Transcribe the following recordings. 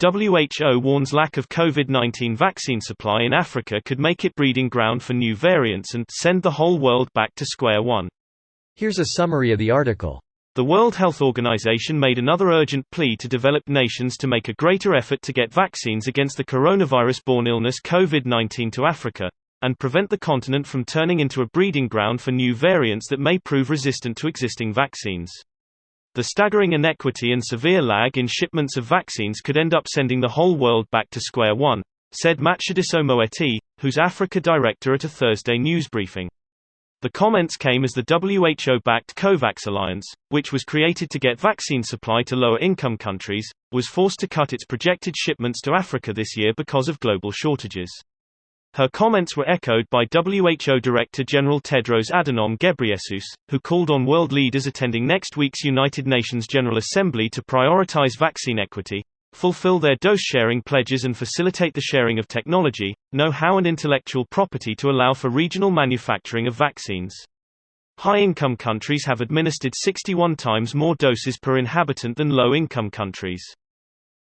WHO warns lack of COVID-19 vaccine supply in Africa could make it breeding ground for new variants and send the whole world back to square one. Here's a summary of the article. The World Health Organization made another urgent plea to developed nations to make a greater effort to get vaccines against the coronavirus-borne illness COVID-19 to Africa, and prevent the continent from turning into a breeding ground for new variants that may prove resistant to existing vaccines. The staggering inequity and severe lag in shipments of vaccines could end up sending the whole world back to square one, said Matshidiso Moeti, who's Africa director at a Thursday news briefing. The comments came as the WHO-backed COVAX alliance, which was created to get vaccine supply to lower-income countries, was forced to cut its projected shipments to Africa this year because of global shortages. Her comments were echoed by WHO Director General Tedros Adhanom Ghebreyesus, who called on world leaders attending next week's United Nations General Assembly to prioritize vaccine equity, fulfill their dose-sharing pledges and facilitate the sharing of technology, know-how and intellectual property to allow for regional manufacturing of vaccines. High-income countries have administered 61 times more doses per inhabitant than low-income countries.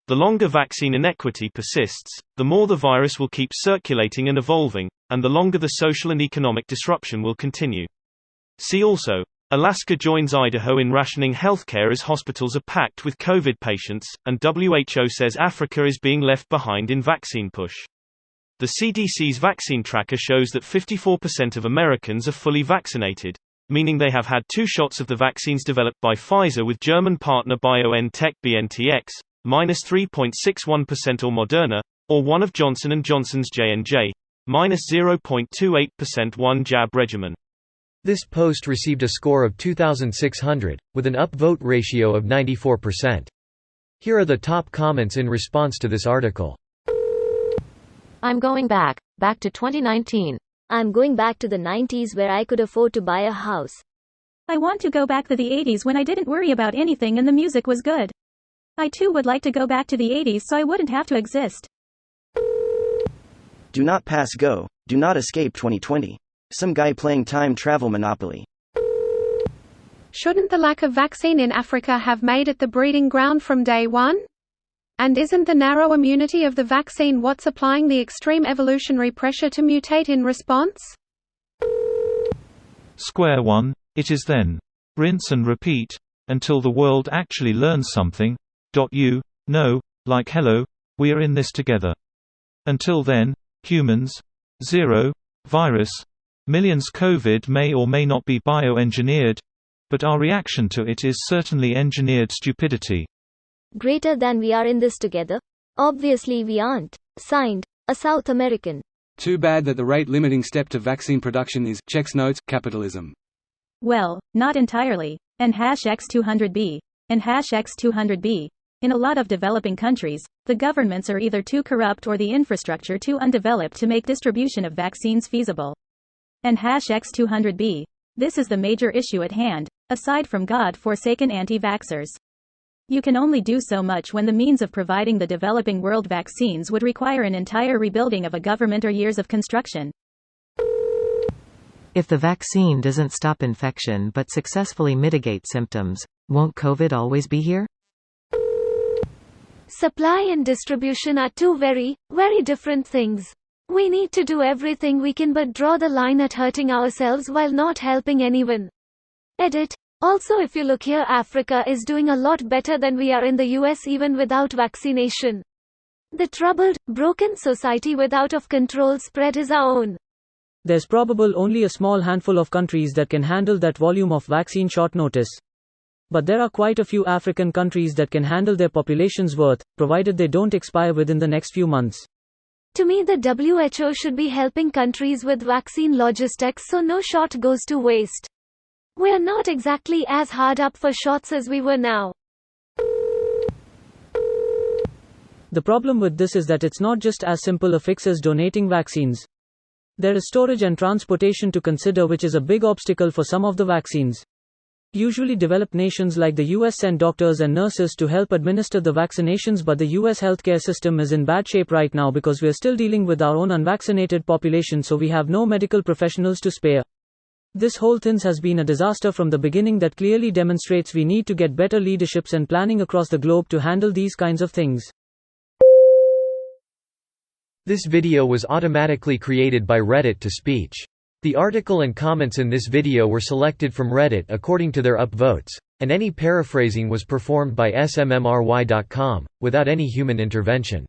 The longer vaccine inequity persists, the more the virus will keep circulating and evolving, and the longer the social and economic disruption will continue. See also, Alaska joins Idaho in rationing healthcare as hospitals are packed with COVID patients, and WHO says Africa is being left behind in vaccine push. The CDC's vaccine tracker shows that 54% of Americans are fully vaccinated, meaning they have had 2 shots of the vaccines developed by Pfizer with German partner BioNTech BNTX, -3.61% or Moderna, or one of Johnson & Johnson's J&J, -0.28% one jab regimen. This post received a score of 2,600, with an upvote ratio of 94%. Here are the top comments in response to this article. I'm going back to 2019. I'm going back to the 90s where I could afford to buy a house. I want to go back to the 80s when I didn't worry about anything and the music was good. I too would like to go back to the 80s so I wouldn't have to exist. Do not pass go, do not escape 2020. Some guy playing time travel Monopoly. Shouldn't the lack of vaccine in Africa have made it the breeding ground from day one? And isn't the narrow immunity of the vaccine what's applying the extreme evolutionary pressure to mutate in response? Square one, it is then. Rinse and repeat, until the world actually learns something. You know, like hello, we are in this together. Until then, humans. 0. Virus. Millions. COVID may or may not be bioengineered, but our reaction to it is certainly engineered stupidity. Greater than we are in this together? Obviously we aren't. Signed, a South American. Too bad that the rate-limiting step to vaccine production is, checks notes, capitalism. Well, not entirely. And #X200B. And #X200B. In a lot of developing countries, the governments are either too corrupt or the infrastructure too undeveloped to make distribution of vaccines feasible. And #X200B. This is the major issue at hand, aside from God-forsaken anti-vaxxers. You can only do so much when the means of providing the developing world vaccines would require an entire rebuilding of a government or years of construction. If the vaccine doesn't stop infection but successfully mitigate symptoms, won't COVID always be here? Supply and distribution are two very, very different things. We need to do everything we can but draw the line at hurting ourselves while not helping anyone. Edit. Also, if you look here, Africa is doing a lot better than we are in the US even without vaccination. The troubled, broken society with out of control spread is our own. There's probably only a small handful of countries that can handle that volume of vaccine short notice. But there are quite a few African countries that can handle their population's worth, provided they don't expire within the next few months. To me, the WHO should be helping countries with vaccine logistics so no shot goes to waste. We're not exactly as hard up for shots as we were now. The problem with this is that it's not just as simple a fix as donating vaccines. There is storage and transportation to consider, which is a big obstacle for some of the vaccines. Usually developed nations like the US send doctors and nurses to help administer the vaccinations, but the US healthcare system is in bad shape right now because we're still dealing with our own unvaccinated population, so we have no medical professionals to spare. This whole thing has been a disaster from the beginning that clearly demonstrates we need to get better leaderships and planning across the globe to handle these kinds of things. This video was automatically created by Reddit to speech. The article and comments in this video were selected from Reddit according to their upvotes, and any paraphrasing was performed by smmry.com, without any human intervention.